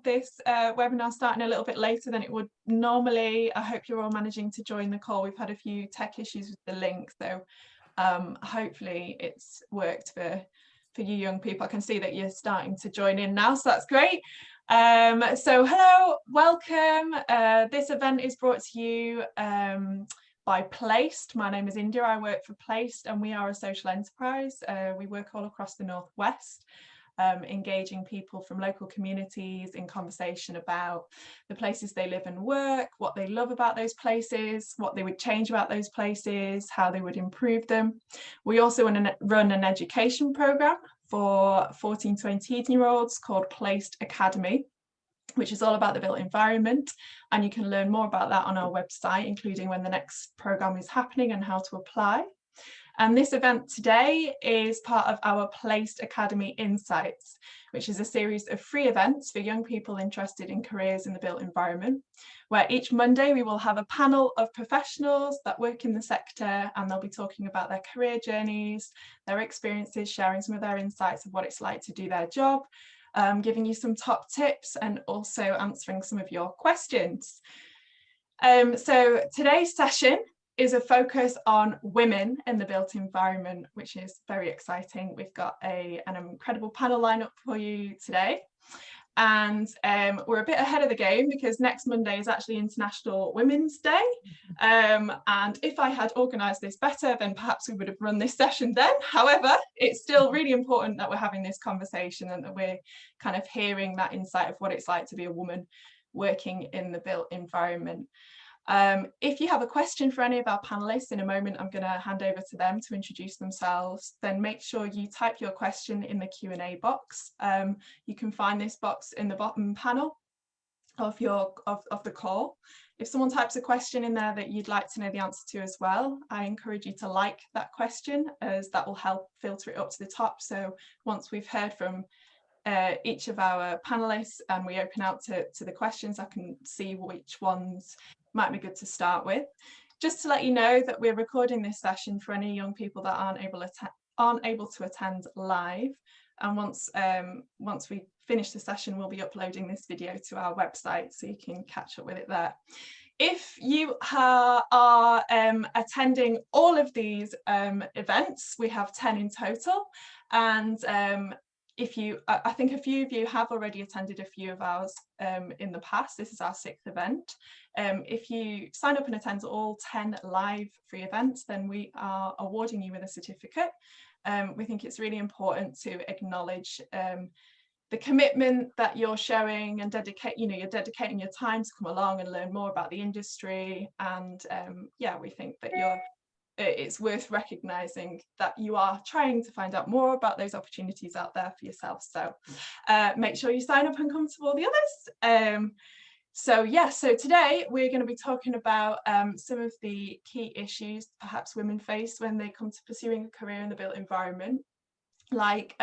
this webinar starting a little bit later than it would normally. I hope you're all managing to join the call. We've had a few tech issues with the link, so hopefully it's worked for you young people. I can see that you're starting to join in now, so that's great. So hello, welcome. This event is brought to you by Placed. My name is India, I work for Placed, and we are a social enterprise. We work all across the Northwest, engaging people from local communities in conversation about the places they live and work, what they love about those places, what they would change about those places, how they would improve them. We also run an education programme for 14 to 18-year-olds called Placed Academy, which is all about the built environment, and you can learn more about that on our website, including when the next programme is happening and how to apply. And this event today is part of our Placed Academy Insights, which is a series of free events for young people interested in careers in the built environment, where each Monday we will have a panel of professionals that work in the sector, and they'll be talking about their career journeys, their experiences, sharing some of their insights of what it's like to do their job, giving you some top tips and also answering some of your questions. So today's session is a focus on women in the built environment, which is very exciting. We've got an incredible panel lineup for you today. And we're a bit ahead of the game because next Monday is actually International Women's Day. And if I had organised this better, then perhaps we would have run this session then. However, it's still really important that we're having this conversation and that we're kind of hearing that insight of what it's like to be a woman working in the built environment. If you have a question for any of our panelists, in a moment I'm going to hand over to them to introduce themselves. Then make sure you type your question in the Q&A box. You can find this box in the bottom panel of the call. If someone types a question in there that you'd like to know the answer to as well, I encourage you to like that question, as that will help filter it up to the top. So once we've heard from each of our panelists and we open out to the questions, I can see which ones might be good to start with. Just to let you know that we're recording this session for any young people that aren't able to attend live, and once we finish the session we'll be uploading this video to our website so you can catch up with it there. If you are attending all of these events, we have 10 in total, and I think a few of you have already attended a few of ours in the past. This is our 6th event. If you sign up and attend all 10 live free events, then we are awarding you with a certificate. We think it's really important to acknowledge the commitment that you're showing and you're dedicating your time to come along and learn more about the industry. And yeah, we think that it's worth recognising that you are trying to find out more about those opportunities out there for yourself. So make sure you sign up and come to all the others. So today we're going to be talking about some of the key issues perhaps women face when they come to pursuing a career in the built environment, like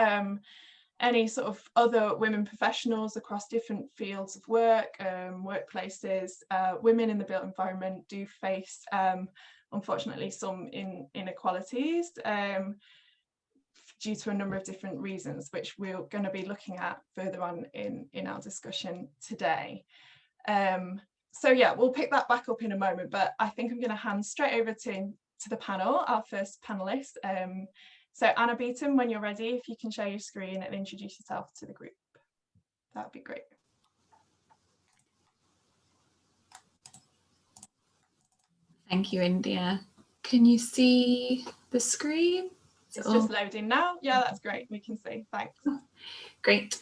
any sort of other women professionals across different fields of work, workplaces. Women in the built environment do face unfortunately some inequalities due to a number of different reasons, which we're going to be looking at further on in our discussion today. So yeah, we'll pick that back up in a moment, but I think I'm going to hand straight over to the panel, our first panelist. So Anna Beaton, when you're ready, if you can share your screen and introduce yourself to the group, that would be great. Thank you, India. Can you see the screen? It's just loading now. Yeah, that's great. We can see. Thanks. Great.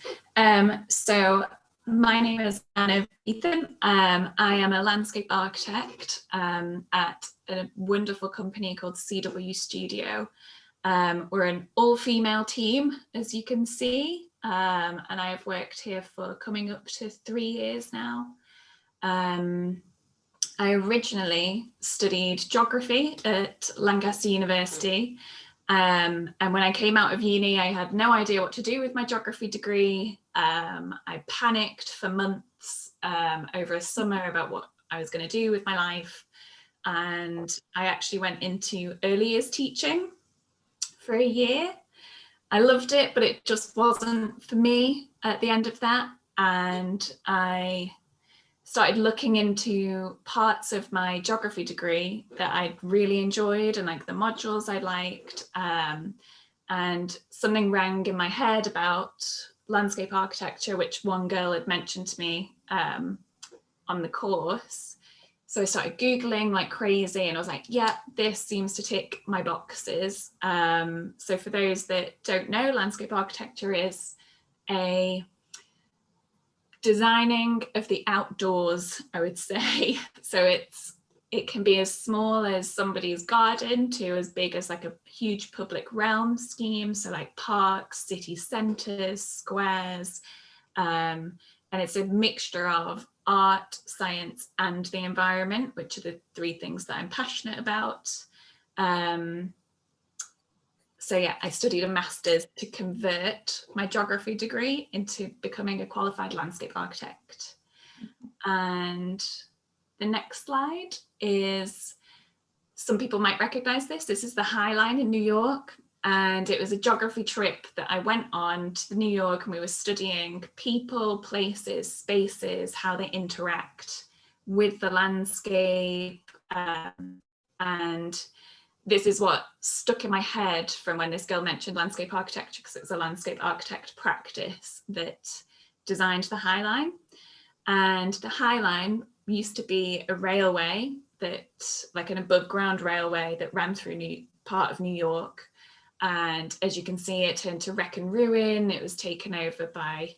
So my name is Anna Beaton. I am a landscape architect at a wonderful company called CW Studio. We're an all-female team, as you can see, and I've worked here for coming up to 3 years now. I originally studied geography at Lancaster University, and when I came out of uni I had no idea what to do with my geography degree. I panicked for months over a summer about what I was going to do with my life, and I actually went into early years teaching for a year. I loved it, but it just wasn't for me at the end of that. and I started looking into parts of my geography degree that I'd really enjoyed and like the modules I liked. And something rang in my head about landscape architecture, which one girl had mentioned to me on the course. So I started Googling like crazy and I was like, yeah, this seems to tick my boxes. So for those that don't know, landscape architecture is a designing of the outdoors, I would say. So it can be as small as somebody's garden to as big as like a huge public realm scheme. So like parks, city centres, squares. And it's a mixture of art, science, and the environment, which are the three things that I'm passionate about. So yeah, I studied a master's to convert my geography degree into becoming a qualified landscape architect. And the next slide is, some people might recognize this. This is the High Line in New York. And it was a geography trip that I went on to New York, and we were studying people, places, spaces, how they interact with the landscape. And this is what stuck in my head from when this girl mentioned landscape architecture, because it was a landscape architect practice that designed the High Line. And the High Line used to be a railway that, like an above ground railway that ran through part of New York. And as you can see, it turned to wreck and ruin. It was taken over by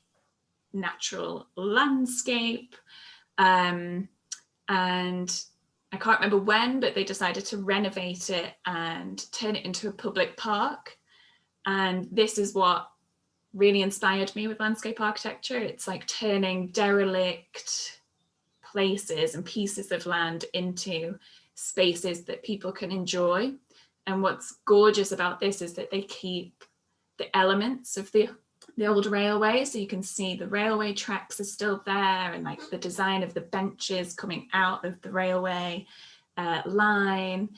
natural landscape. And I can't remember when, but they decided to renovate it and turn it into a public park. And this is what really inspired me with landscape architecture. It's like turning derelict places and pieces of land into spaces that people can enjoy. And what's gorgeous about this is that they keep the elements of the old railway. So you can see the railway tracks are still there, and like the design of the benches coming out of the railway line.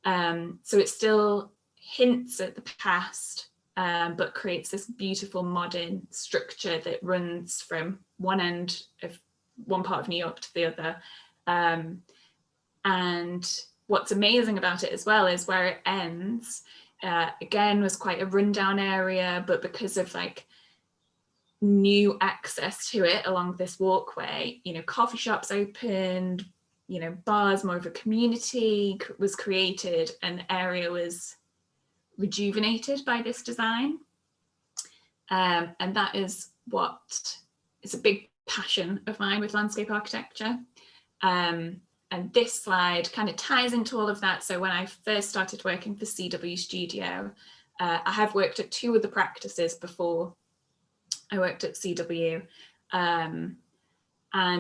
So it still hints at the past, but creates this beautiful modern structure that runs from one end of one part of New York to the other. And what's amazing about it as well is where it ends, again, was quite a rundown area, but because of like new access to it along this walkway, you know, coffee shops opened, you know, bars, more of a community was created, and the area was rejuvenated by this design. And that is what is a big passion of mine with landscape architecture. And this slide kind of ties into all of that. So when I first started working for CW Studio, I have worked at two other practices before I worked at CW. And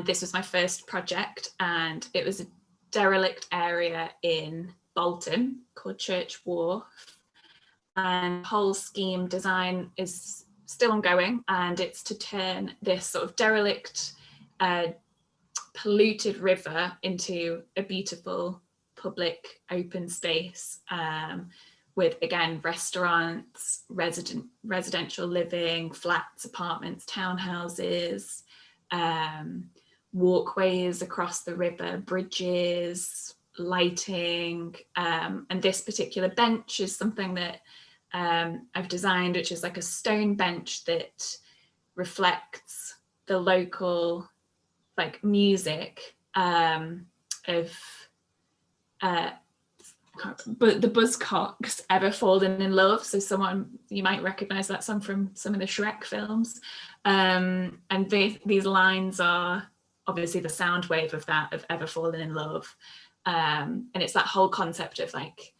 this was my first project, and it was a derelict area in Bolton called Church Wharf. And the whole scheme design is still ongoing, and it's to turn this sort of derelict, polluted river into a beautiful public open space, with, again, restaurants, residential living, flats, apartments, townhouses, walkways across the river, bridges, lighting. And this particular bench is something that I've designed, which is like a stone bench that reflects the local like music of but the Buzzcocks, Ever Fallen in Love. So you might recognize that song from some of the Shrek films. And these lines are obviously the sound wave of that, of Ever Fallen in Love. And it's that whole concept of like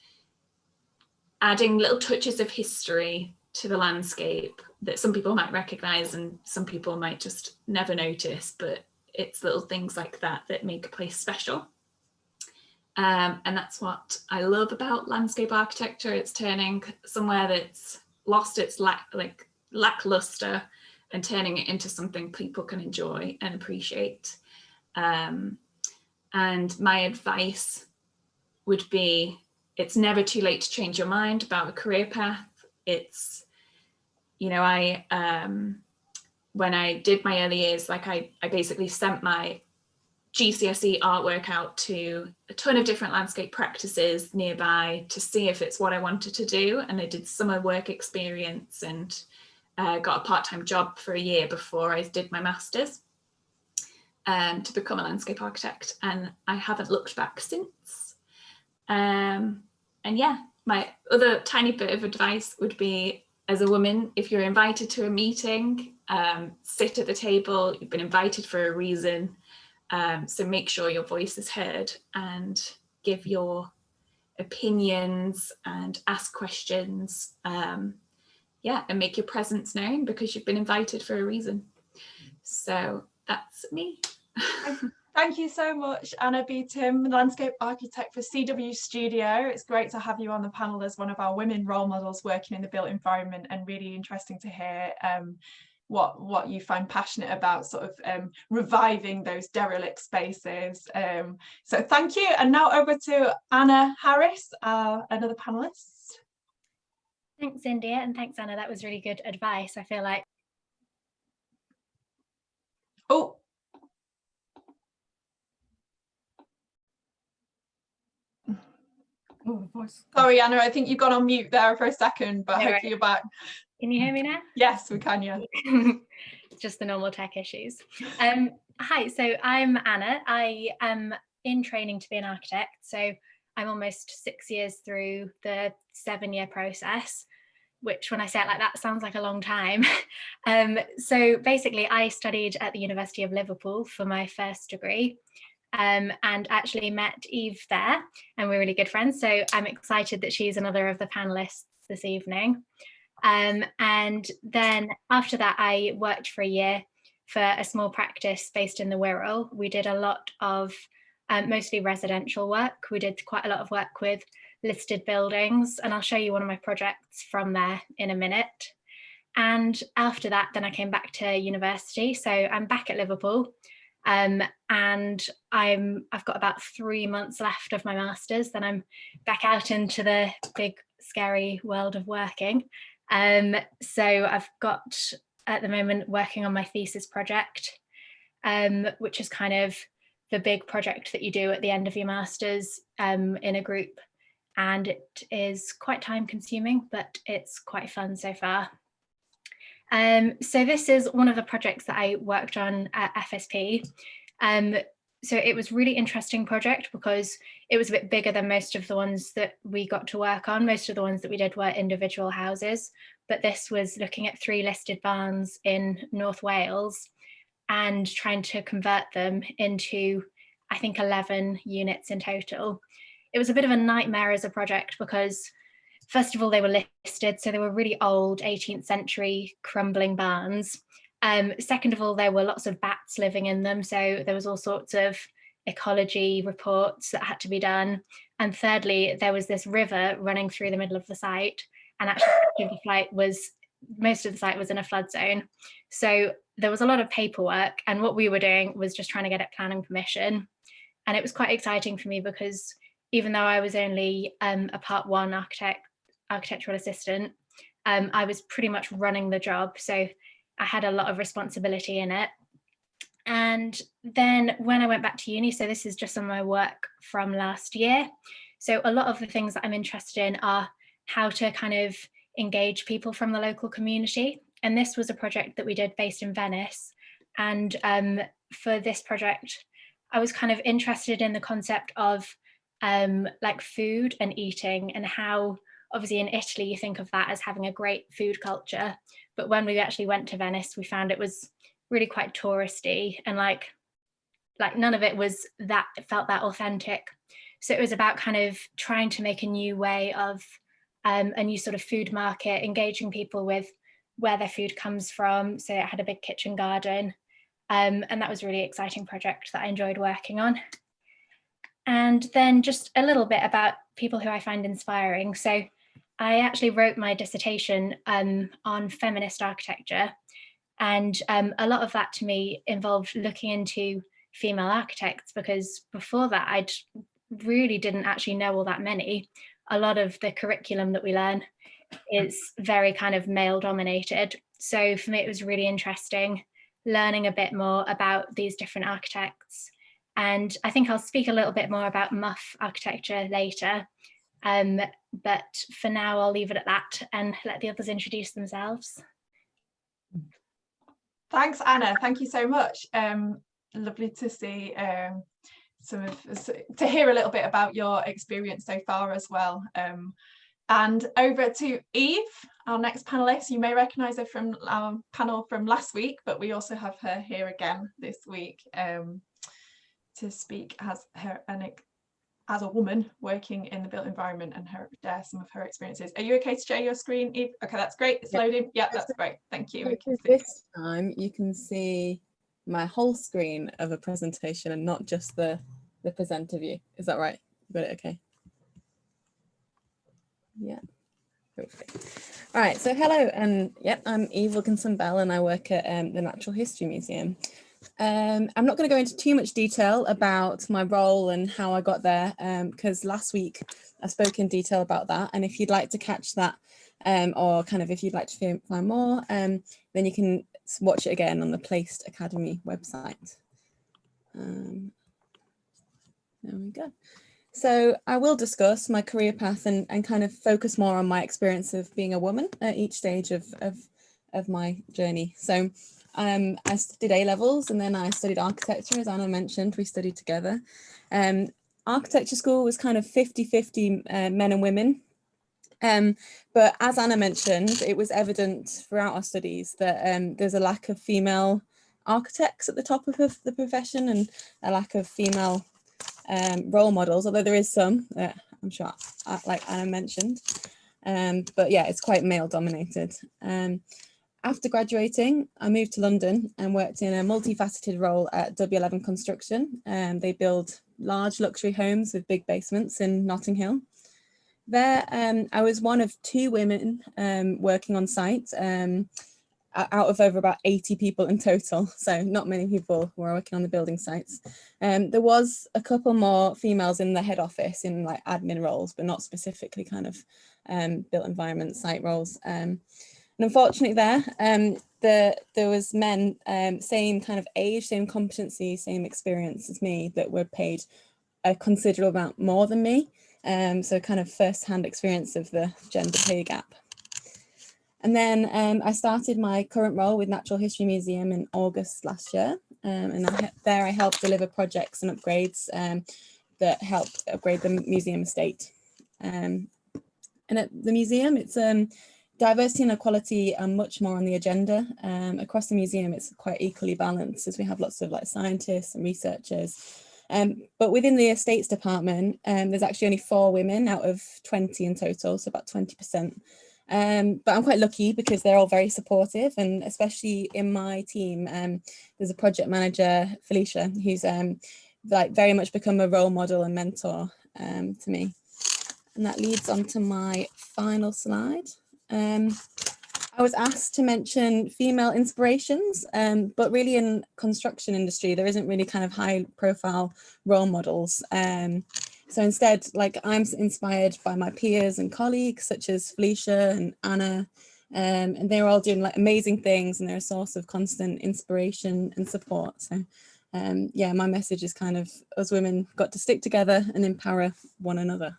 adding little touches of history to the landscape that some people might recognize and some people might just never notice, but it's little things like that that make a place special. And that's what I love about landscape architecture. It's turning somewhere that's lost its lackluster and turning it into something people can enjoy and appreciate. And my advice would be, it's never too late to change your mind about a career path. It's, you know, when I did my early years, like I basically sent my GCSE artwork out to a ton of different landscape practices nearby to see if it's what I wanted to do. And I did summer work experience and got a part-time job for a year before I did my master's to become a landscape architect. And I haven't looked back since. And yeah, my other tiny bit of advice would be, as a woman, if you're invited to a meeting, sit at the table. You've been invited for a reason. So make sure your voice is heard and give your opinions and ask questions. Yeah, and make your presence known because you've been invited for a reason. So that's me. Thank you so much, Anna Beaton, landscape architect for CW Studio. It's great to have you on the panel as one of our women role models working in the built environment, and really interesting to hear what you find passionate about, sort of reviving those derelict spaces. So thank you. And now over to Anna Harris, another panelist. Thanks, India, and thanks, Anna. That was really good advice. I feel like. Oh. Sorry, Anna, I think you've gone on mute there for a second, but hopefully you're back. Can you hear me now? Yes, we can, yeah. Just the normal tech issues. Hi, so I'm Anna. I am in training to be an architect. So I'm almost 6 years through the 7-year process, which when I say it like that sounds like a long time. So basically I studied at the University of Liverpool for my first degree. And actually met Eve there, and we're really good friends. So I'm excited that she's another of the panelists this evening. And then after that, I worked for a year for a small practice based in the Wirral. We did a lot of mostly residential work. We did quite a lot of work with listed buildings, and I'll show you one of my projects from there in a minute. And after that, then I came back to university. So I'm back at Liverpool. And I've got about 3 months left of my master's, then I'm back out into the big scary world of working. So I've got at the moment working on my thesis project, which is kind of the big project that you do at the end of your master's in a group, and it is quite time consuming, but it's quite fun so far. So this is one of the projects that I worked on at FSP. So it was a really interesting project because it was a bit bigger than most of the ones that we got to work on. Most of the ones that we did were individual houses, but this was looking at 3 listed barns in North Wales and trying to convert them into, I think, 11 units in total. It was a bit of a nightmare as a project because first of all, they were listed, so they were really old 18th century crumbling barns. Second of all, there were lots of bats living in them, so there was all sorts of ecology reports that had to be done. And thirdly, there was this river running through the middle of the site, and actually most of the site was in a flood zone. So there was a lot of paperwork, and what we were doing was just trying to get it planning permission. And it was quite exciting for me because even though I was only a part 1 architectural assistant, I was pretty much running the job. So I had a lot of responsibility in it. And then when I went back to uni, so this is just some of my work from last year. So a lot of the things that I'm interested in are how to kind of engage people from the local community. And this was a project that we did based in Venice. And for this project, I was kind of interested in the concept of like food and eating, and how obviously in Italy you think of that as having a great food culture, but when we actually went to Venice we found it was really quite touristy, and like none of it was that, it felt that authentic. So it was about kind of trying to make a new way of a new sort of food market, engaging people with where their food comes from. So it had a big kitchen garden, and that was a really exciting project that I enjoyed working on. And then just a little bit about people who I find inspiring. So I actually wrote my dissertation on feminist architecture, and a lot of that to me involved looking into female architects, because before that I really didn't actually know all that many. A lot of the curriculum that we learn is very kind of male dominated. So for me, it was really interesting learning a bit more about these different architects. And I think I'll speak a little bit more about MUF architecture later. But for now, I'll leave it at that and let the others introduce themselves. Thanks, Anna. Thank you so much. Lovely to see to hear a little bit about your experience so far as well. And over to Eve, our next panelist. You may recognise her from our panel from last week, but we also have her here again this week to speak as a woman working in the built environment and share some of her experiences. Are you okay to share your screen, Eve? Okay, that's great. It's loading. Yeah, that's great. Thank you. We can see. This time you can see my whole screen of a presentation and not just the presenter view. Is that right? You got it okay? Yeah. All right, so hello, and yep, I'm Eve Wilkinson-Bell and I work at the Natural History Museum. I'm not going to go into too much detail about my role and how I got there, because last week I spoke in detail about that, and if you'd like to catch that, or kind of if you'd like to find more, then you can watch it again on the Placed Academy website. There we go. So I will discuss my career path and kind of focus more on my experience of being a woman at each stage of my journey. So I studied A-levels and then I studied architecture, as Anna mentioned, we studied together. Architecture school was kind of 50-50 men and women. But as Anna mentioned, it was evident throughout our studies that there's a lack of female architects at the top of the profession and a lack of female role models, although there is some, I'm sure, like Anna mentioned, but yeah, it's quite male dominated. After graduating, I moved to London and worked in a multifaceted role at W11 Construction. They build large luxury homes with big basements in Notting Hill. There, I was one of 2 women working on site, out of over about 80 people in total, so not many people were working on the building sites. There was a couple more females in the head office in like admin roles, but not specifically kind of built environment site roles. And unfortunately there was men, same kind of age, same competency, same experience as me, that were paid a considerable amount more than me. So kind of first-hand experience of the gender pay gap. And then I started my current role with Natural History Museum in August last year. And I helped deliver projects and upgrades that helped upgrade the museum estate. And at the museum, it's diversity and equality are much more on the agenda. Across the museum, it's quite equally balanced, as we have lots of like scientists and researchers. But within the estates department, there's actually only 4 women out of 20 in total, so about 20%. But I'm quite lucky because they're all very supportive, and especially in my team, there's a project manager, Felicia, who's like very much become a role model and mentor to me. And that leads on to my final slide. I was asked to mention female inspirations, but really in construction industry, there isn't really kind of high profile role models. So instead, like, I'm inspired by my peers and colleagues such as Felicia and Anna, and they're all doing like amazing things, and they're a source of constant inspiration and support. So yeah, my message is kind of us women got to stick together and empower one another.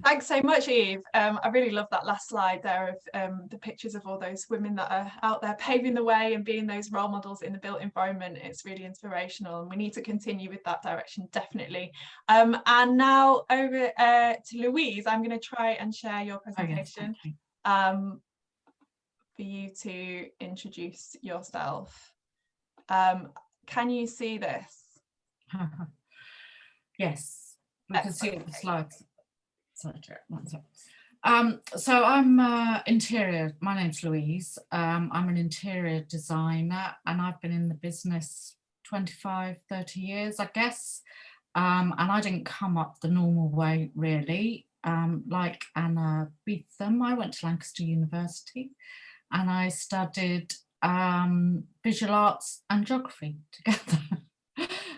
Thanks so much, Eve. I really love that last slide there of the pictures of all those women that are out there paving the way and being those role models in the built environment. It's really inspirational, and we need to continue with that direction, definitely. And now over to Louise. I'm going to try and share your presentation for you to introduce yourself. Can you see this? Yes, we can see all the slides. So I'm interior, my name's Louise. I'm an interior designer, and I've been in the business 25, 30 years, I guess. And I didn't come up the normal way, really. Like Anna Beetham, I went to Lancaster University and I studied visual arts and geography together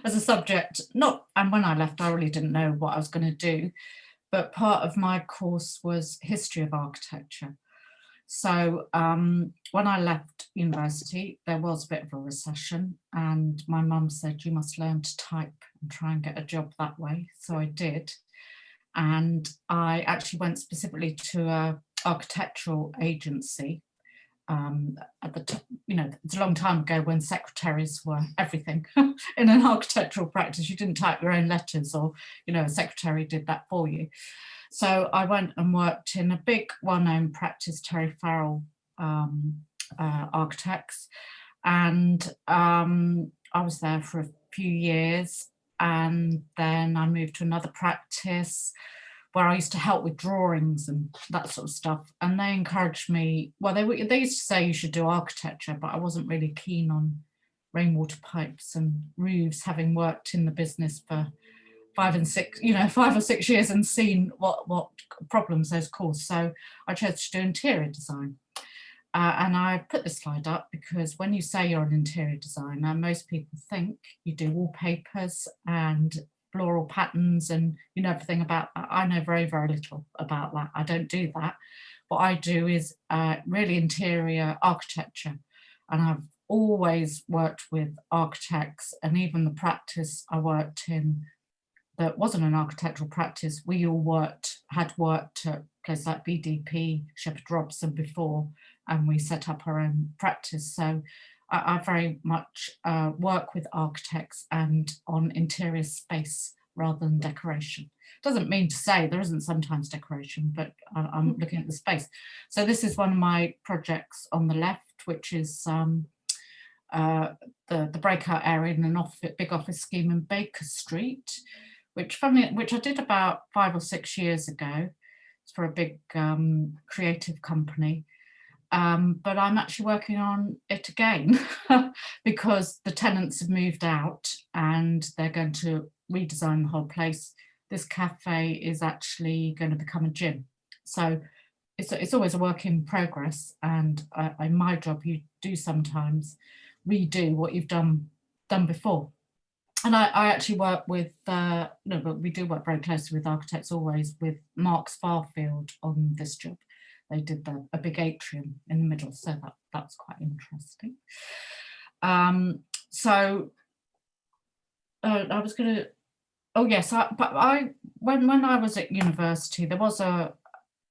as a subject. And when I left, I really didn't know what I was going to do. but part of my course was history of architecture. So when I left university, there was a bit of a recession, and my mum said, you must learn to type and try and get a job that way. So I did. And I actually went specifically to an architectural agency. At the it's a long time ago when secretaries were everything in an architectural practice. You didn't type your own letters, or a secretary did that for you. So I went and worked in a big well-known practice, Terry Farrell Architects, and I was there for a few years, and then I moved to another practice where I used to help with drawings and that sort of stuff. And they encouraged me, well, they used to say you should do architecture, but I wasn't really keen on rainwater pipes and roofs, having worked in the business for 5 or 6 years and seen what problems those cause. So I chose to do interior design. And I put this slide up because when you say you're an interior designer, most people think you do wallpapers and floral patterns and everything about that. I know very, very little about that. I don't do that. What I do is really interior architecture, and I've always worked with architects, and even the practice I worked in that wasn't an architectural practice, we all had worked at places like BDP, Shepherd Robson before, and we set up our own practice. So I very much work with architects and on interior space rather than decoration. Doesn't mean to say there isn't sometimes decoration, but I'm looking at the space. So this is one of my projects on the left, which is the breakout area in an big office scheme in Baker Street, which I did about 5 or 6 years ago. It's for a big creative company. But I'm actually working on it again because the tenants have moved out and they're going to redesign the whole place. This cafe is actually going to become a gym. So it's always a work in progress, and in my job you do sometimes redo what you've done before. And I actually work with, but we do work very closely with architects always, with Mark Farfield on this job. They did a big atrium in the middle, so that's quite interesting. So I was going to, oh yes, when I was at university, there was a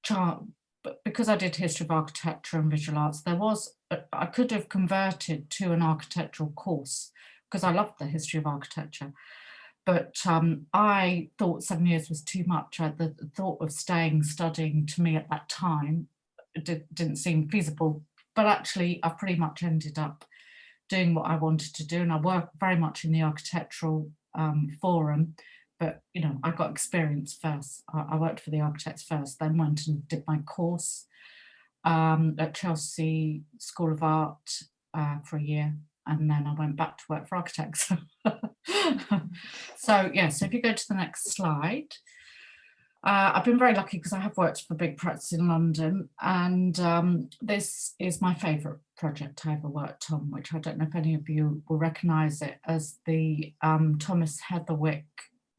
chart, but because I did history of architecture and visual arts, I could have converted to an architectural course because I loved the history of architecture. But I thought 7 years was too much. The thought of studying to me at that time didn't seem feasible. But actually, I pretty much ended up doing what I wanted to do. And I worked very much in the architectural forum. But, I got experience first. I worked for the architects first, then went and did my course at Chelsea School of Art for a year. And then I went back to work for architects. So if you go to the next slide, I've been very lucky because I have worked for big practice in London, and this is my favourite project I ever worked on, which I don't know if any of you will recognise it as the Thomas Heatherwick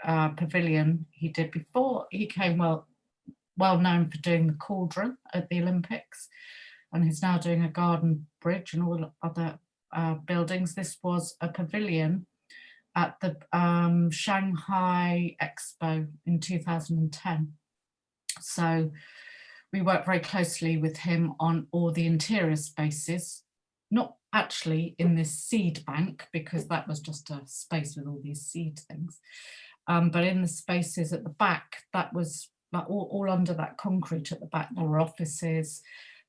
pavilion he did before he became well known for doing the cauldron at the Olympics, and he's now doing a garden bridge and all other buildings. This was a pavilion at the Shanghai Expo in 2010. So we worked very closely with him on all the interior spaces, not actually in this seed bank, because that was just a space with all these seed things, but in the spaces at the back, that was like all under that concrete at the back. There were offices,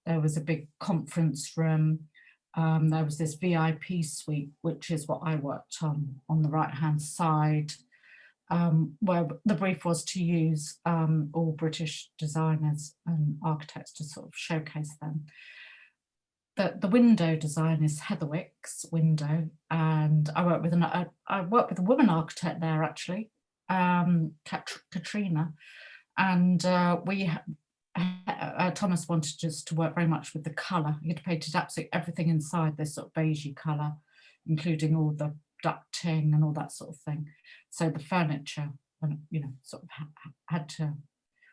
there was a big conference room, there was this VIP suite, which is what I worked on the right-hand side, where the brief was to use all British designers and architects to sort of showcase them. The window design is Heatherwick's window, and I worked with a woman architect there actually, Katrina, and Thomas wanted us to work very much with the colour. He had painted absolutely everything inside this sort of beigey colour, including all the ducting and all that sort of thing. So the furniture, sort of had to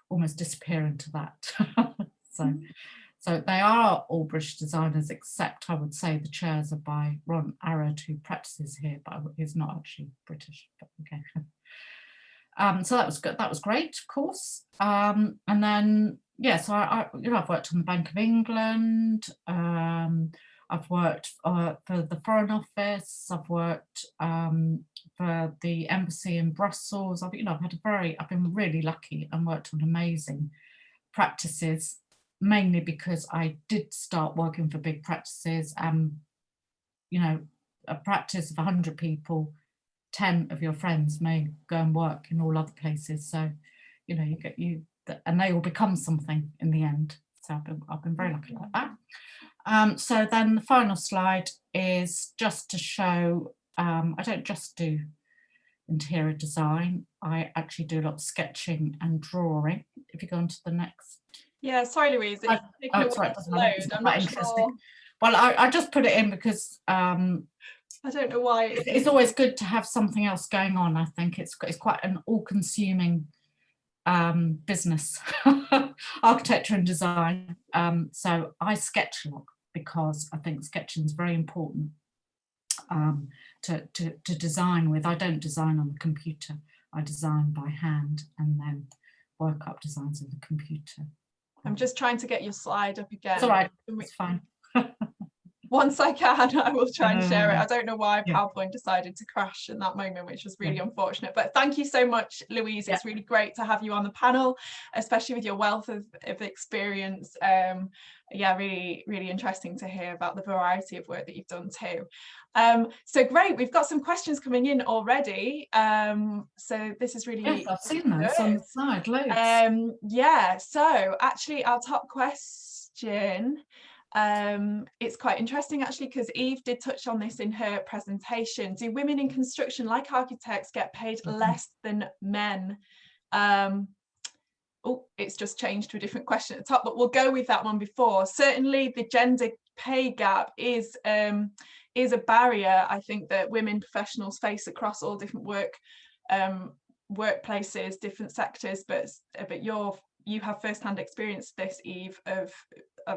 almost disappear into that. So they are all British designers, except I would say the chairs are by Ron Arad, who practices here, but he's not actually British. But okay. So that was good. That was great, of course. And then yeah, so I've worked on the Bank of England. I've worked for the Foreign Office. I've worked for the embassy in Brussels. I've been really lucky and worked on amazing practices, mainly because I did start working for big practices. A practice of 100 people, 10 of your friends may go and work in all other places. So, and they all become something in the end. So I've been very lucky like that. So then the final slide is just to show, I don't just do interior design, I actually do a lot of sketching and drawing. If you go on to the next. Yeah, sorry, Louise. It's taken a while to load. I'm not interesting. Sure. Well, I just put it in because I don't know why. It's always good to have something else going on. I think it's quite an all-consuming business, architecture and design. So I sketch a lot because I think sketching is very important to design with. I don't design on the computer. I design by hand and then work up designs on the computer. I'm just trying to get your slide up again. It's all right, it's fine. Once I can, I will try and share it. I don't know why PowerPoint decided to crash in that moment, which was really unfortunate. But thank you so much, Louise. It's really great to have you on the panel, especially with your wealth of experience. Really, really interesting to hear about the variety of work that you've done too. So great, we've got some questions coming in already. So this is really yes, I've seen those on the side, loads. So actually our top question, it's quite interesting actually, because Eve did touch on this in her presentation. Do women in construction, like architects, get paid less than men? It's just changed to a different question at the top, but we'll go with that one before. Certainly the gender pay gap is a barrier, I think, that women professionals face across all different workplaces, different sectors, but you have first-hand experience this, Eve, of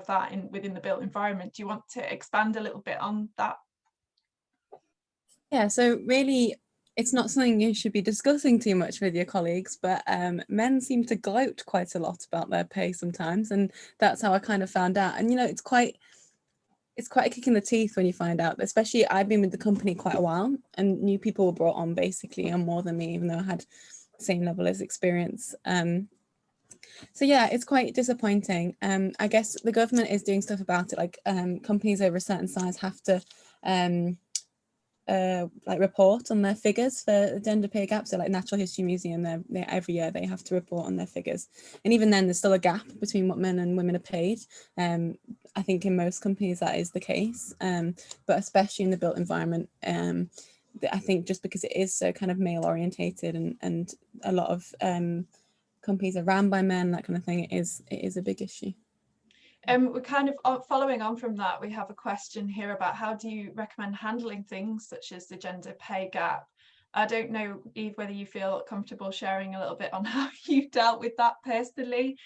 that within the built environment. Do you want to expand a little bit on that? Yeah, so really it's not something you should be discussing too much with your colleagues, but men seem to gloat quite a lot about their pay sometimes, and that's how I kind of found out. And it's quite a kick in the teeth when you find out, especially I've been with the company quite a while and new people were brought on basically on more than me, even though I had the same level as experience. So yeah, it's quite disappointing. I guess the government is doing stuff about it, like companies over a certain size have to report on their figures for the gender pay gap. So like Natural History Museum, they every year they have to report on their figures, and even then there's still a gap between what men and women are paid. I think in most companies that is the case, but especially in the built environment, I think just because it is so kind of male orientated and a lot of companies are ran by men, that kind of thing, it is a big issue. We're kind of following on from that. We have a question here about how do you recommend handling things such as the gender pay gap? I don't know, Eve, whether you feel comfortable sharing a little bit on how you dealt with that personally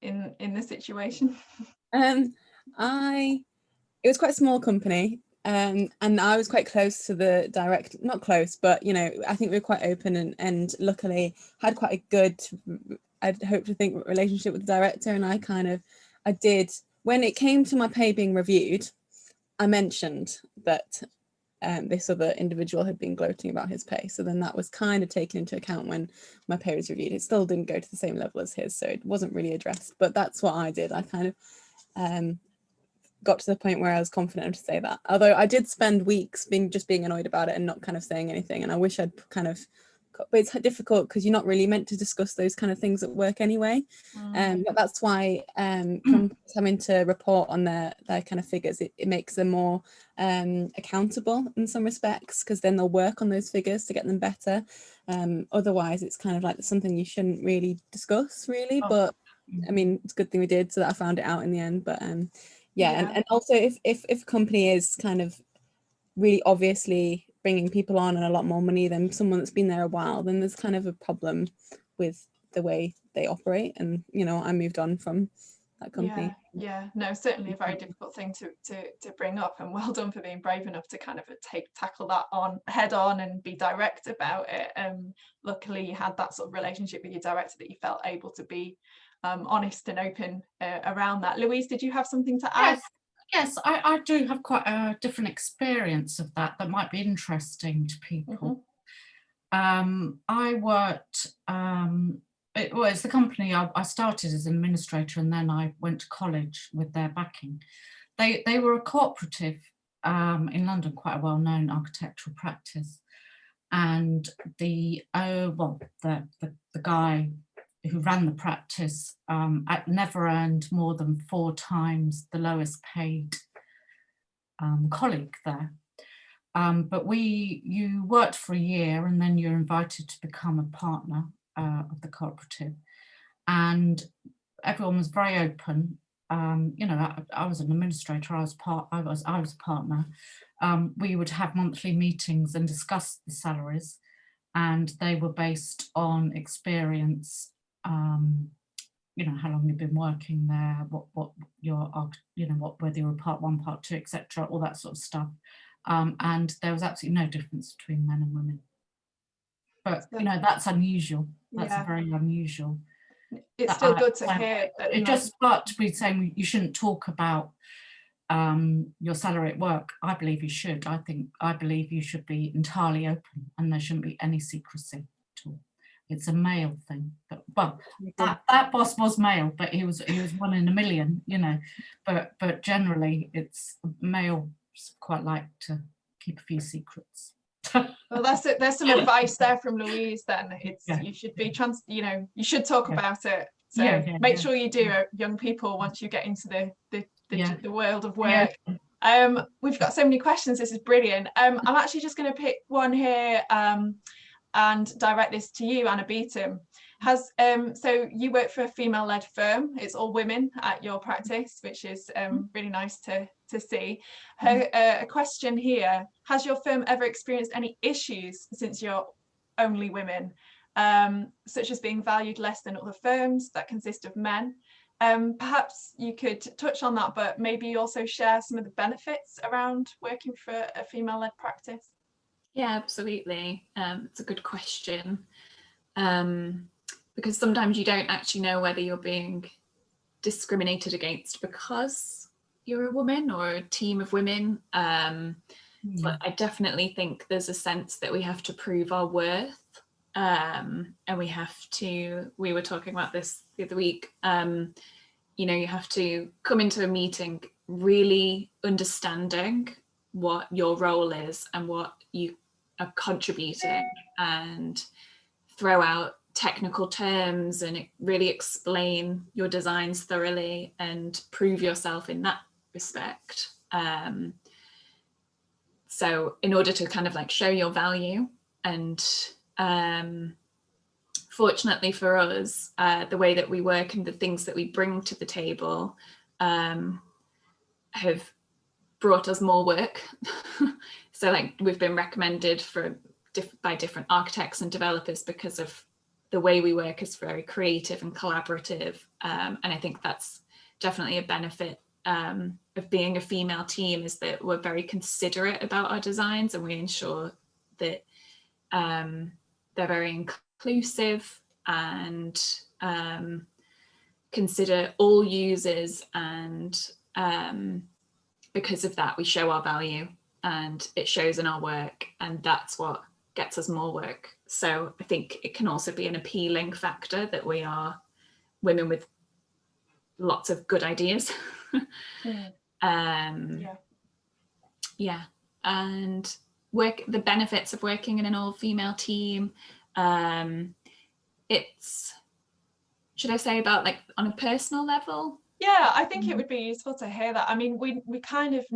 in the situation. It was quite a small company, and I was quite close to the director, not close, but I think we were quite open and luckily had quite a good, I'd hope to think, relationship with the director. And I did, when it came to my pay being reviewed, I mentioned that this other individual had been gloating about his pay. So then that was kind of taken into account when my pay was reviewed. It still didn't go to the same level as his, so it wasn't really addressed, but that's what I did. I kind of got to the point where I was confident enough to say that. Although I did spend weeks being annoyed about it and not kind of saying anything. And I wish I'd kind of, but it's difficult because you're not really meant to discuss those kind of things at work anyway. But that's why companies having to report on their kind of figures, it makes them more accountable in some respects, because then they'll work on those figures to get them better. Otherwise it's kind of like something you shouldn't really discuss really. But I mean, it's a good thing we did, so that I found it out in the end. But and also if a company is kind of really obviously bringing people on and a lot more money than someone that's been there a while, then there's kind of a problem with the way they operate, and you know, I moved on from that company. Yeah, no, certainly a very difficult thing to bring up, and well done for being brave enough to kind of tackle that on head on and be direct about it. Luckily you had that sort of relationship with your director that you felt able to be honest and open around that. Louise, did you have something to add? Yes, I do have quite a different experience of that might be interesting to people. I worked, it's the company I started as an administrator, and then I went to college with their backing. They were a cooperative in London, quite a well-known architectural practice, and the guy who ran the practice never earned more than 4 times the lowest paid colleague there. But you worked for a year and then you're invited to become a partner of the cooperative, and everyone was very open. You know, I was an administrator, I was a partner. We would have monthly meetings and discuss the salaries, and they were based on experience. You know, how long you've been working there, what your, you know, whether you were part 1, part 2, etc., all that sort of stuff. And there was absolutely no difference between men and women. But you know, that's unusual. That's very unusual. It's still good to hear that. It just, but to be saying you shouldn't talk about your salary at work, I believe you should. I believe you should be entirely open, and there shouldn't be any secrecy at all. It's a male thing, but well, that boss was male, but he was 1 in a million, you know. But generally, it's male quite like to keep a few secrets. Well, there's some advice there from Louise. Then you should be you know, you should talk about it. So make sure you do, young people, once you get into the world of work. We've got so many questions. This is brilliant. I'm actually just going to pick one here and direct this to you, Anna Beaton. So you work for a female-led firm. It's all women at your practice, which is really nice to see. A question here: has your firm ever experienced any issues since you're only women, such as being valued less than other firms that consist of men? Perhaps you could touch on that, but maybe also share some of the benefits around working for a female-led practice. Yeah, absolutely. It's a good question, because sometimes you don't actually know whether you're being discriminated against because you're a woman or a team of women. But I definitely think there's a sense that we have to prove our worth, and we were talking about this the other week, you know, you have to come into a meeting really understanding what your role is and what you are contributing, and throw out technical terms and really explain your designs thoroughly and prove yourself in that respect. So in order to kind of like show your value, and fortunately for us, the way that we work and the things that we bring to the table have brought us more work. So like we've been recommended by different architects and developers because of the way we work is very creative and collaborative. And I think that's definitely a benefit of being a female team, is that we're very considerate about our designs, and we ensure that they're very inclusive and consider all users, and because of that we show our value and it shows in our work, and that's what gets us more work. So I think it can also be an appealing factor that we are women with lots of good ideas. And the benefits of working in an all-female team, it's, should I say about like on a personal level? Yeah, I think it would be useful to hear that. I mean, we kind of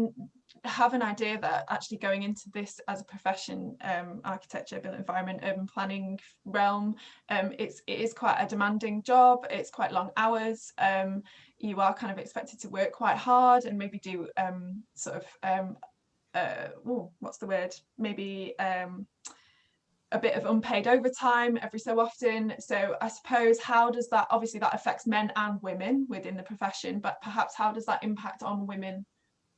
have an idea that actually going into this as a profession, architecture, built environment, urban planning realm, it is quite a demanding job. It's quite long hours. You are kind of expected to work quite hard and maybe do what's the word? Maybe a bit of unpaid overtime every so often. So I suppose, how does that, obviously that affects men and women within the profession, but perhaps how does that impact on women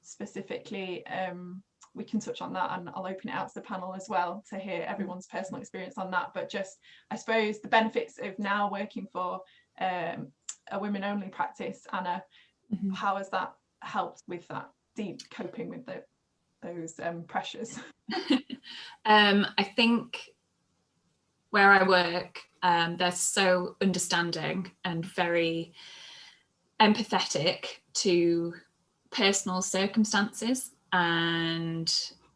specifically? We can touch on that, and I'll open it out to the panel as well to hear everyone's personal experience on that. But just, I suppose, the benefits of now working for a women only practice, Anna, how has that helped with that coping with those pressures? I think where I work, they're so understanding and very empathetic to personal circumstances. And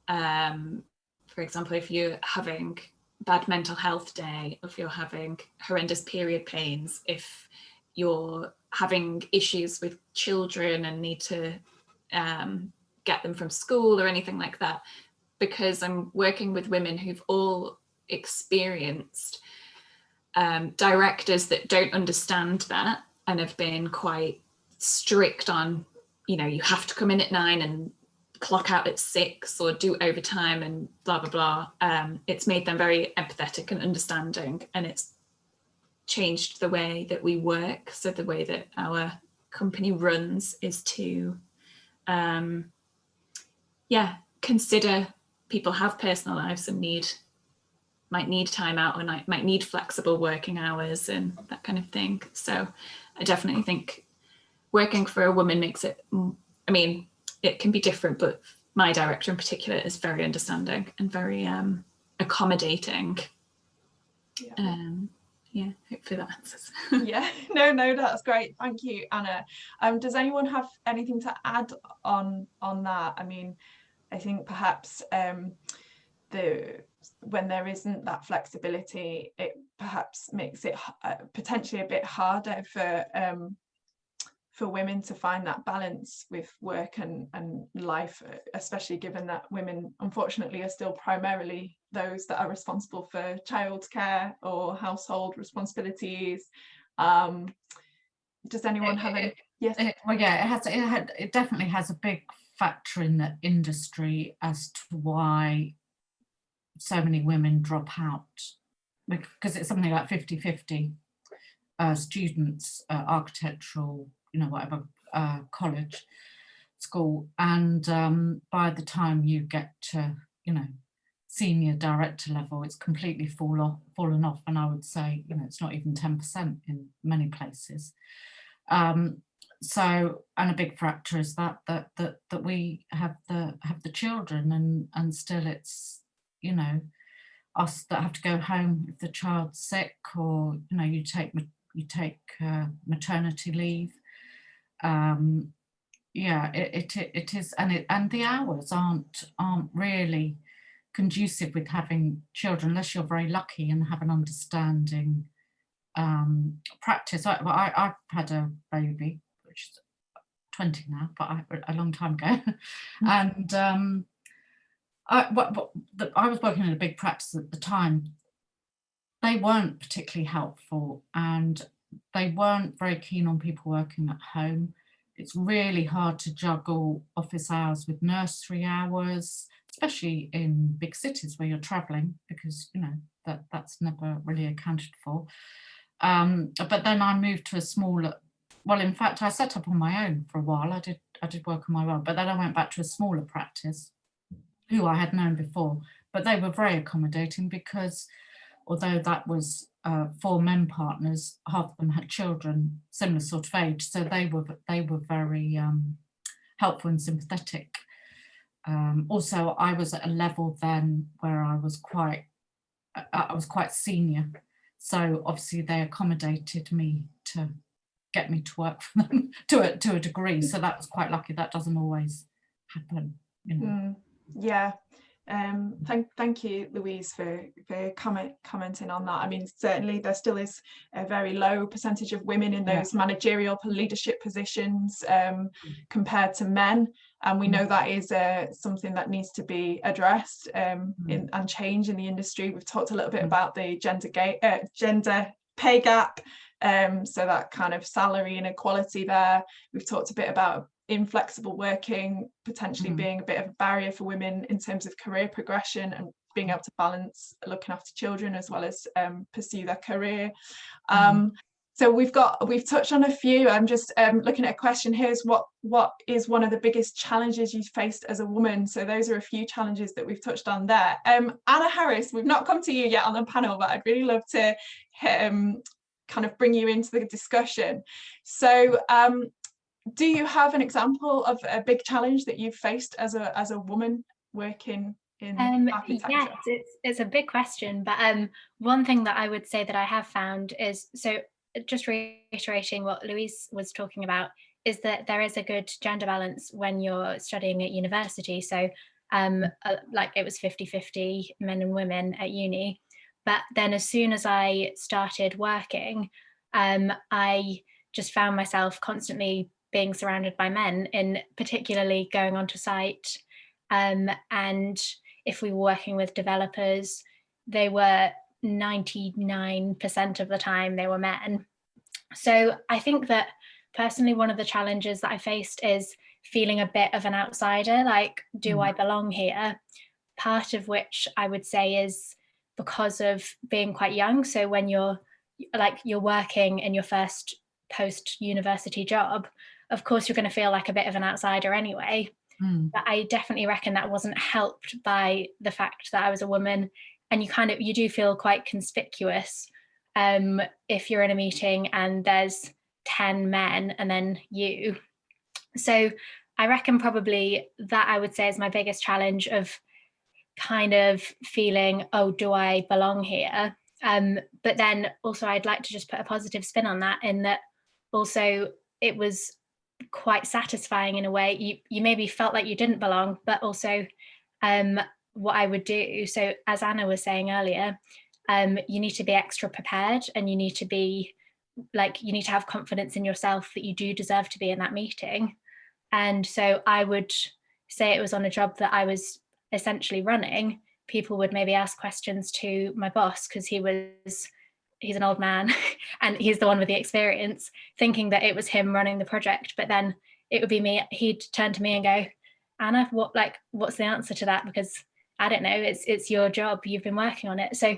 for example, if you're having bad mental health day, if you're having horrendous period pains, if you're having issues with children and need to get them from school or anything like that, because I'm working with women who've all experienced directors that don't understand that and have been quite strict on, you know, you have to come in at 9 and clock out at 6 or do overtime and blah blah blah. It's made them very empathetic and understanding, and it's changed the way that we work. So the way that our company runs is to consider people have personal lives and might need time out, or might need flexible working hours and that kind of thing. So I definitely think working for a woman makes it, I mean, it can be different, but my director in particular is very understanding and very accommodating. Hopefully that answers. No, that's great. Thank you, Anna. Does anyone have anything to add on that? I mean, I think perhaps when there isn't that flexibility, it perhaps makes it potentially a bit harder for women to find that balance with work and life, especially given that women unfortunately are still primarily those that are responsible for childcare or household responsibilities. Does anyone have any? Yes. It definitely has a big factor in the industry as to why so many women drop out, because it's something like 50-50 students, architectural, whatever, college, school, and by the time you get to, senior director level, it's completely fallen off, and I would say, it's not even 10% in many places. So, and a big factor is that we have the children, and still it's, us that have to go home if the child's sick, or you take maternity leave. It is, and the hours aren't really conducive with having children, unless you're very lucky and have an understanding practice. I've had a baby, which is 20 now, but a long time ago, and I was working in a big practice at the time. They weren't particularly helpful, and they weren't very keen on people working at home. It's really hard to juggle office hours with nursery hours, especially in big cities where you're traveling, because that's never really accounted for. But then I moved to a smaller, well, in fact, I set up on my own for a while. I did work on my own, but then I went back to a smaller practice who I had known before, but they were very accommodating, because although that was 4 men partners, half of them had children similar sort of age, so they were very helpful and sympathetic. Also, I was at a level then where I was quite senior, so obviously they accommodated me to get me to work for them to a degree. So that was quite lucky. That doesn't always happen, Thank you, Louise, for commenting on that. I mean, certainly there still is a very low percentage of women in those managerial leadership positions compared to men, and we know that is something that needs to be addressed and change in the industry. We've talked a little bit about the gender pay gap, so that kind of salary inequality there. We've talked a bit about inflexible working potentially being a bit of a barrier for women in terms of career progression and being able to balance looking after children as well as pursue their career. So we've touched on a few. I'm just looking at a question here. Is what is one of the biggest challenges you've faced as a woman? So those are a few challenges that we've touched on there. Anna Harris, we've not come to you yet on the panel, but I'd really love to kind of bring you into the discussion. So do you have an example of a big challenge that you've faced as a woman working in architecture? Yes, it's a big question, but one thing that I would say that I have found is, so just reiterating what Louise was talking about, is that there is a good gender balance when you're studying at university. So like it was 50-50 men and women at uni. But then as soon as I started working, I just found myself constantly being surrounded by men, in particularly going onto site. And if we were working with developers, they were 99% of the time they were men. So I think that personally, one of the challenges that I faced is feeling a bit of an outsider, like, do I belong here? Part of which I would say is because of being quite young. So when you're working in your first post-university job, of course you're going to feel like a bit of an outsider anyway. But I definitely reckon that wasn't helped by the fact that I was a woman, and you do feel quite conspicuous if you're in a meeting and there's 10 men and then you. So I reckon probably that I would say is my biggest challenge, of kind of feeling, oh, do I belong here? But then also I'd like to just put a positive spin on that, in that also it was quite satisfying in a way. You maybe felt like you didn't belong, but also what I would do, so as Anna was saying earlier, you need to be extra prepared, and you need to have confidence in yourself that you do deserve to be in that meeting. And so I would say it was on a job that I was essentially running, people would maybe ask questions to my boss, because he's an old man and he's the one with the experience, thinking that it was him running the project. But then it would be me. He'd turn to me and go, Anna, what's the answer to that? Because I don't know, it's your job, you've been working on it. So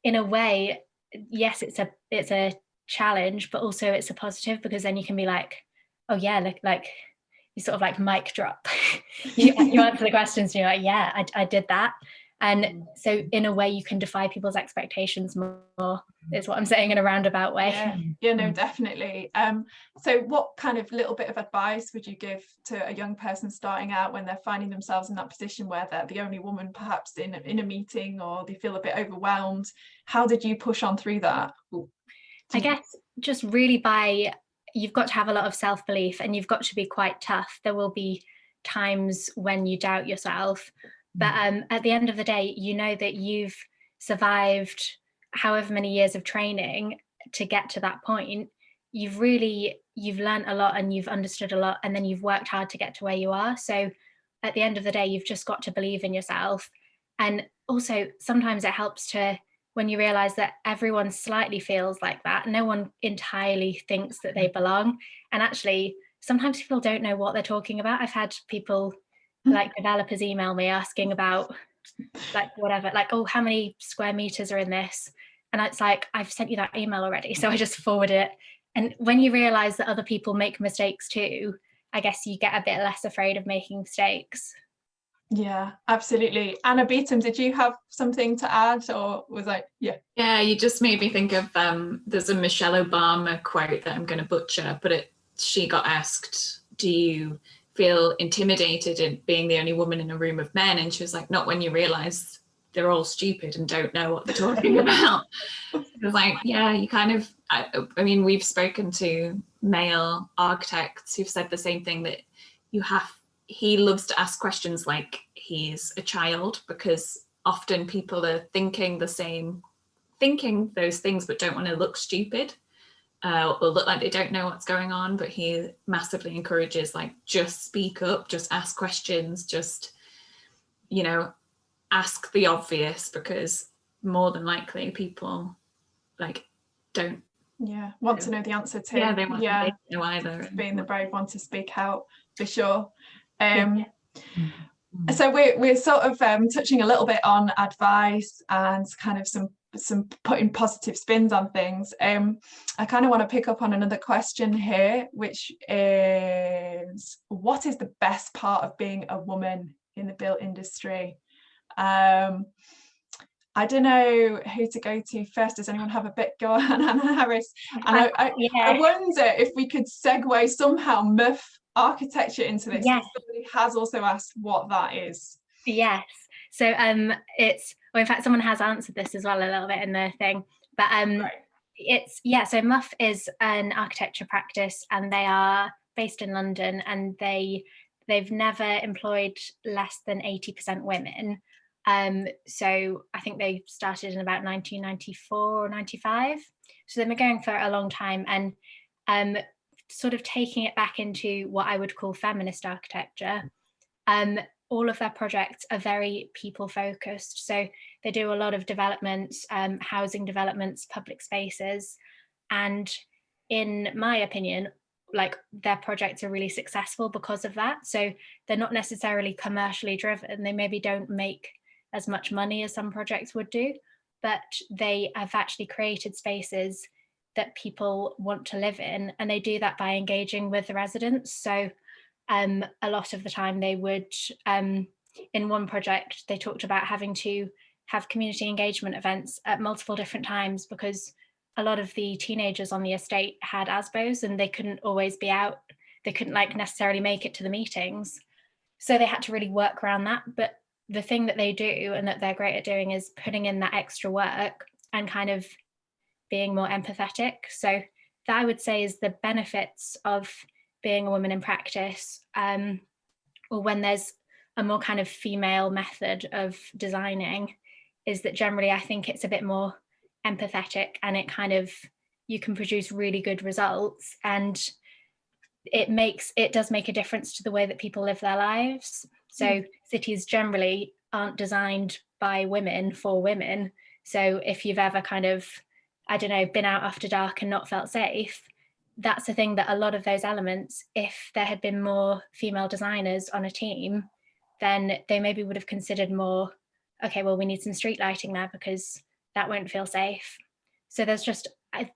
in a way, yes, it's a challenge, but also it's a positive, because then you can be like, oh yeah, like you sort of like mic drop. you answer the questions and you're like, yeah, I did that. And so in a way you can defy people's expectations more, is what I'm saying in a roundabout way. Yeah, no, definitely. So what kind of little bit of advice would you give to a young person starting out when they're finding themselves in that position where they're the only woman perhaps in a meeting, or they feel a bit overwhelmed? How did you push on through that? I guess just really you've got to have a lot of self-belief, and you've got to be quite tough. There will be times when you doubt yourself, but at the end of the day, you know that you've survived however many years of training to get to that point. You've learned a lot, and you've understood a lot, and then you've worked hard to get to where you are. So at the end of the day, you've just got to believe in yourself. And also sometimes it helps when you realize that everyone slightly feels like that, no one entirely thinks that they belong. And actually, sometimes people don't know what they're talking about. I've had people, like developers, email me asking about like whatever, like, oh, how many square meters are in this? And it's like, I've sent you that email already. So I just forward it. And when you realize that other people make mistakes too, I guess you get a bit less afraid of making mistakes. Yeah, absolutely. Anna Beetham, did you have something to add, or was I? Yeah, you just made me think of there's a Michelle Obama quote that I'm going to butcher, but she got asked, do you feel intimidated in being the only woman in a room of men? And she was like, not when you realize they're all stupid and don't know what they're talking about. It was like, yeah, you kind of, I mean, we've spoken to male architects who've said the same thing, that he loves to ask questions like he's a child, because often people are thinking those things, but don't want to look stupid or look like they don't know what's going on. But he massively encourages, like, just speak up, just ask questions, just, ask the obvious, because more than likely people want to know the answer to. Yeah, they want to know either. Being the brave one to speak out. for sure. Yeah. So we're sort of touching a little bit on advice and kind of some putting positive spins on things. I kind of want to pick up on another question here, which is, what is the best part of being a woman in the built industry? I don't know who to go to first. Does anyone have a bit? Go on, Anna Harris. And I wonder if we could segue somehow MUF architecture into this. Yes. Somebody has also asked what that is. Yes. So it's, well, in fact, someone has answered this as well a little bit in the thing. But Right. it's, yeah, so MUF is an architecture practice, and they are based in London, and they've never employed less than 80% women. So I think they started in about 1994 or 95. So they've been going for a long time, and sort of taking it back into what I would call feminist architecture. All of their projects are very people focused. So they do a lot of developments, housing developments, public spaces. And in my opinion, like, their projects are really successful because of that. So they're not necessarily commercially driven. They maybe don't make as much money as some projects would do, but they have actually created spaces that people want to live in, and they do that by engaging with the residents. So a lot of the time they would, in one project, they talked about having to have community engagement events at multiple different times because a lot of the teenagers on the estate had ASBOs and they couldn't always be out. They couldn't necessarily make it to the meetings. So they had to really work around that. But the thing that they do and that they're great at doing is putting in that extra work and kind of being more empathetic. So that, I would say, is the benefits of being a woman in practice, or when there's a more kind of female method of designing, is that generally I think it's a bit more empathetic, and it kind of, you can produce really good results, and it does make a difference to the way that people live their lives. So cities generally aren't designed by women for women. So if you've ever kind of, I don't know, been out after dark and not felt safe, that's the thing, that a lot of those elements, if there had been more female designers on a team, then they maybe would have considered more, okay, well, we need some street lighting there because that won't feel safe. So there's just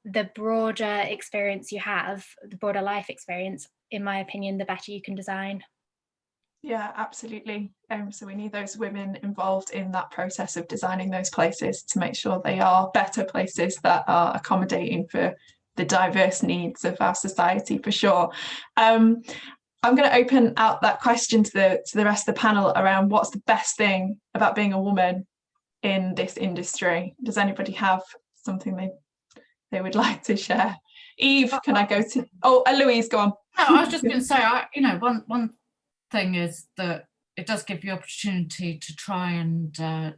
the broader experience you have, the broader life experience, in my opinion, the better you can design. Yeah, absolutely. So we need those women involved in that process of designing those places to make sure they are better places that are accommodating for the diverse needs of our society, for sure. I'm going to open out that question to the rest of the panel around what's the best thing about being a woman in this industry. Does anybody have something they would like to share? Eve, can I go to? Oh, Louise, go on. No, I was just going to say, one thing is that it does give you opportunity to try and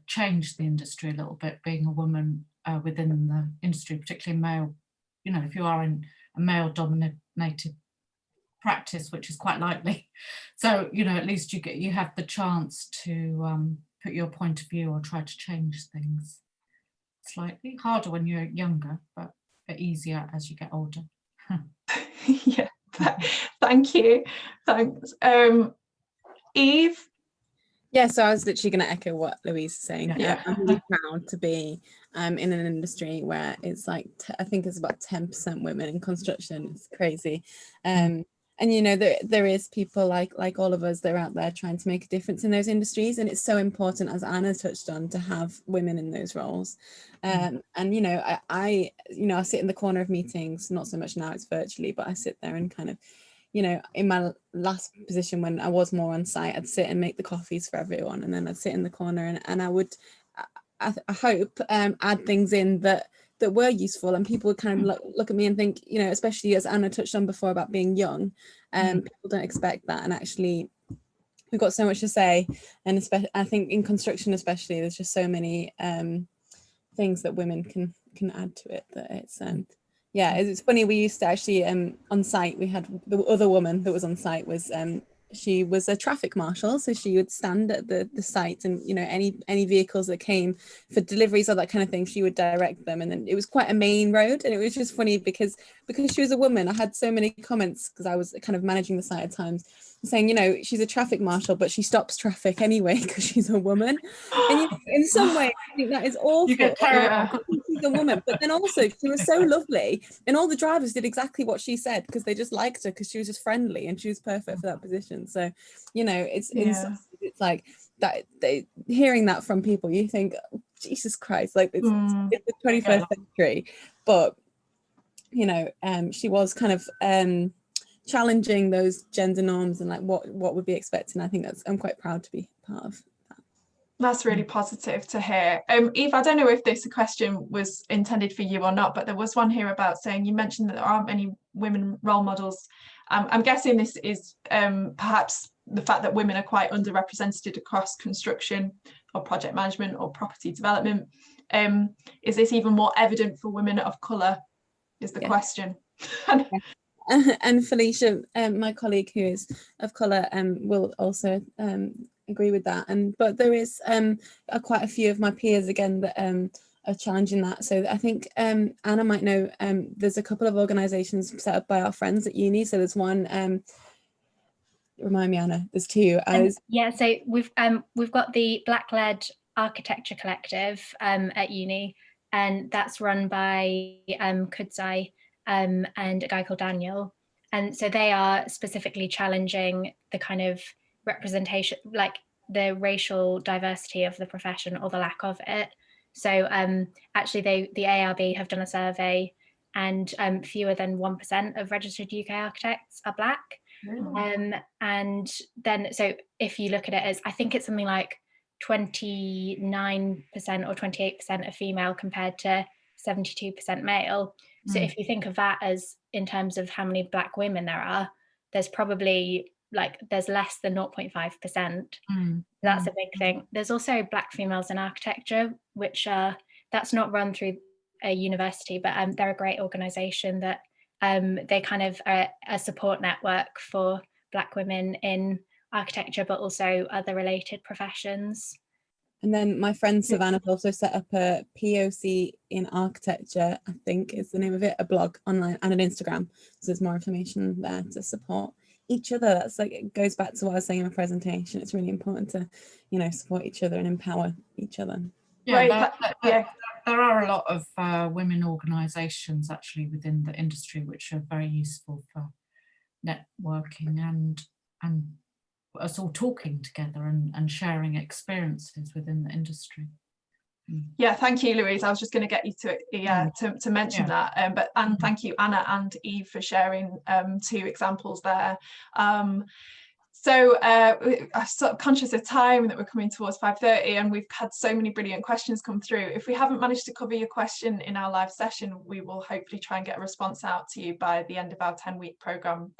change the industry a little bit, being a woman within the industry, particularly male. If you are in a male dominated practice, which is quite likely, so at least you have the chance to put your point of view or try to change things. Slightly harder when you're younger, but easier as you get older. Yeah, thank you. Thanks. Eve? Yeah, so I was literally going to echo what Louise is saying. Yeah. I'm really proud to be in an industry where it's like, I think it's about 10% women in construction. It's crazy. And there is people like all of us that are out there trying to make a difference in those industries, and it's so important, as Anna touched on, to have women in those roles. And I sit in the corner of meetings, not so much now, it's virtually, but I sit there and kind of, in my last position when I was more on site, I'd sit and make the coffees for everyone, and then I'd sit in the corner and I would, I hope, add things in that were useful, and people would kind of look at me and think, especially as Anna touched on before about being young, people don't expect that, and actually we've got so much to say, and especially I think in construction especially, there's just so many things that women can add to it, that it's it's funny, we used to actually on site, we had the other woman that was on site was she was a traffic marshal, so she would stand at the site, and you know, any vehicles that came for deliveries or that kind of thing, she would direct them. And then it was quite a main road, and it was just funny because she was a woman. I had so many comments because I was kind of managing the site at times, saying, you know, she's a traffic marshal, but she stops traffic anyway because she's a woman. And you know, in some way, I think that is awful. You get terrible. She's a woman, but then also she was so lovely, and all the drivers did exactly what she said because they just liked her because she was just friendly and she was perfect for that position. So, you know, it's like that. Hearing that from people, you think, oh, Jesus Christ, like it's the 21st century, but you know, she was kind of challenging those gender norms and like what would be expected. And I think I'm quite proud to be part of that. That's really positive to hear. Eve, I don't know if this question was intended for you or not, but there was one here about saying, you mentioned that there aren't many women role models. I'm guessing this is perhaps the fact that women are quite underrepresented across construction or project management or property development. Is this even more evident for women of colour, is the question. And Felicia, my colleague who is of colour, will also agree with that. But there is quite a few of my peers again that are challenging that. So I think Anna might know, there's a couple of organisations set up by our friends at uni. So there's one, remind me, Anna, there's two. Yeah, so we've got the Black-led Architecture Collective at uni, and that's run by Kudzai and a guy called Daniel. And so they are specifically challenging the kind of representation, like the racial diversity of the profession or the lack of it. So actually the ARB have done a survey, and fewer than 1% of registered UK architects are Black. And then, so if you look at it as, I think it's something like 29% or 28% are female compared to 72% male. So if you think of that as in terms of how many Black women there are, there's probably like, there's less than 0.5%. That's a big thing. There's also Black females in architecture, which that's not run through a university, but they're a great organisation that they kind of are a support network for Black women in architecture, but also other related professions. And then my friend Savannah also set up a POC in architecture, I think is the name of it, a blog online and an Instagram. So there's more information there to support each other. That's like, it goes back to what I was saying in my presentation. It's really important to, you know, support each other and empower each other. Yeah, there are a lot of women organisations actually within the industry which are very useful for networking and us all talking together and sharing experiences within the industry. Yeah, thank you, Louise. I was just going to get you to mention that. And thank you, Anna and Eve, for sharing two examples there. So I'm sort of conscious of time, that we're coming towards 5:30, and we've had so many brilliant questions come through. If we haven't managed to cover your question in our live session, we will hopefully try and get a response out to you by the end of our 10-week programme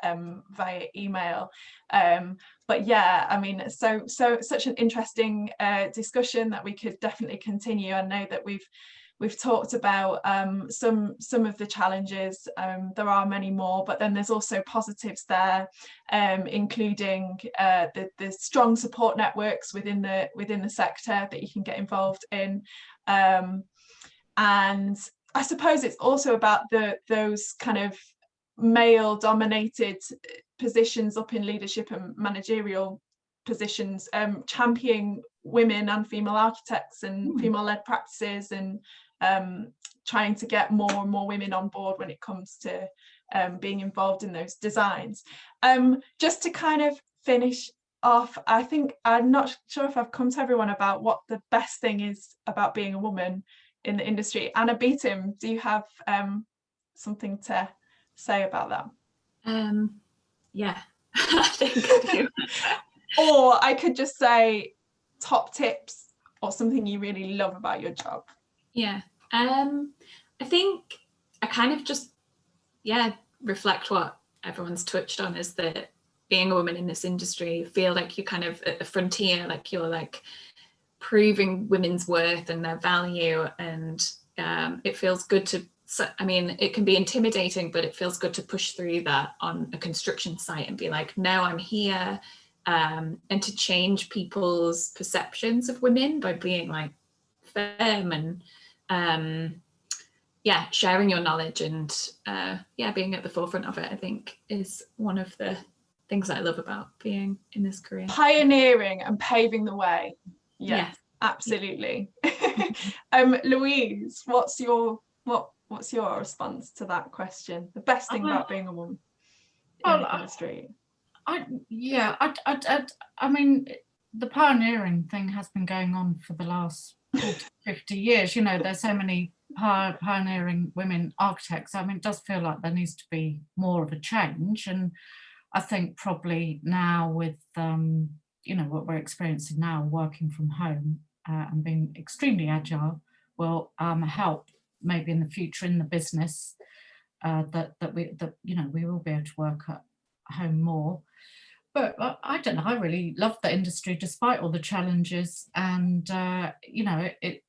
via email. But yeah, I mean, such an interesting discussion that we could definitely continue. I know that we've talked about some of the challenges. There are many more, but then there's also positives there, including the strong support networks within the sector that you can get involved in. And I suppose it's also about those kind of male dominated positions up in leadership and managerial positions, championing women and female architects and female-led practices, and trying to get more and more women on board when it comes to being involved in those designs. Just to kind of finish off, I think I'm not sure if I've come to everyone about what the best thing is about being a woman in the industry. Anna Beaton, do you have something to say about that? Yeah, I think I do. Or I could just say top tips or something you really love about your job. Yeah, I think I kind of just, reflect what everyone's touched on, is that being a woman in this industry, you feel like you're kind of at the frontier, like you're like proving women's worth and their value, and it feels good to, I mean, it can be intimidating, but it feels good to push through that on a construction site and be like, no, I'm here and to change people's perceptions of women by being like firm and yeah, sharing your knowledge and yeah, being at the forefront of it, I think is one of the things that I love about being in this career. Pioneering and paving the way. Yes, Yes. absolutely. Louise, what's your response to that question? The best thing about being a woman in the industry? I mean, the pioneering thing has been going on for the last 40, 50 years. You know, there's so many pioneering women architects. I mean, it does feel like there needs to be more of a change. And I think probably now with, you know, what we're experiencing now, working from home and being extremely agile will help maybe in the future in the business that you know, we will be able to work at home more. But I don't know, I really love the industry despite all the challenges, and you know, it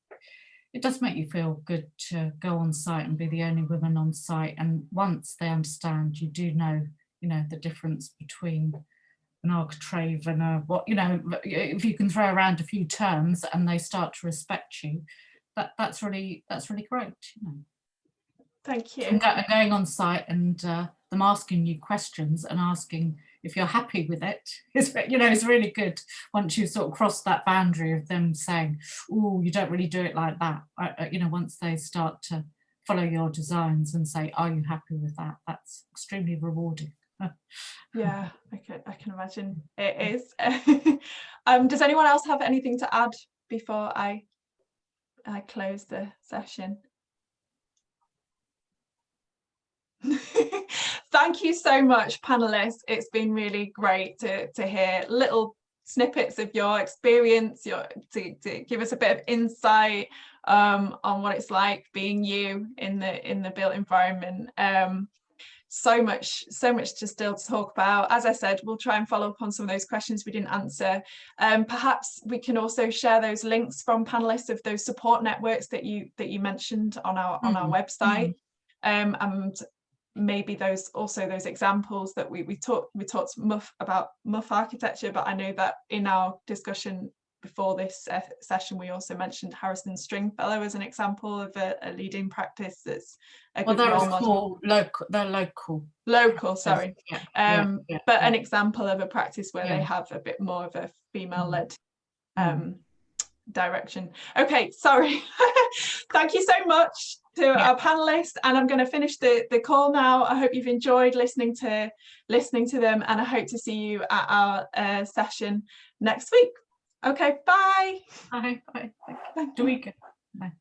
does make you feel good to go on site and be the only woman on site. And once they understand, you do know, you know, the difference between an architrave and a what, you know, if you can throw around a few terms and they start to respect you, that's really great, you know. Thank you. And going on site and them asking you questions and asking if you're happy with it is, you know, is really good once you sort of cross that boundary of them saying, oh, you don't really do it like that. You know, once they start to follow your designs and say, are you happy with that? That's extremely rewarding. Yeah, I can imagine it is. Does anyone else have anything to add before I close the session? Thank you so much, panelists. It's been really great to hear little snippets of your experience, to give us a bit of insight on what it's like being you in the built environment. So much to still talk about. As I said, we'll try and follow up on some of those questions we didn't answer. Perhaps we can also share those links from panelists of those support networks that you mentioned on our website. And maybe those examples that we talked about MUF architecture, but I know that in our discussion before this session we also mentioned Harrison Stringfellow as an example of a leading practice that's a good role model. They're local. Sorry. But an example of a practice where they have a bit more of a female-led direction. Okay, sorry. Thank you so much to our panelists, and I'm going to finish the call now. I hope you've enjoyed listening to them, and I hope to see you at our session next week. Okay, bye. Bye. Do we go? Bye.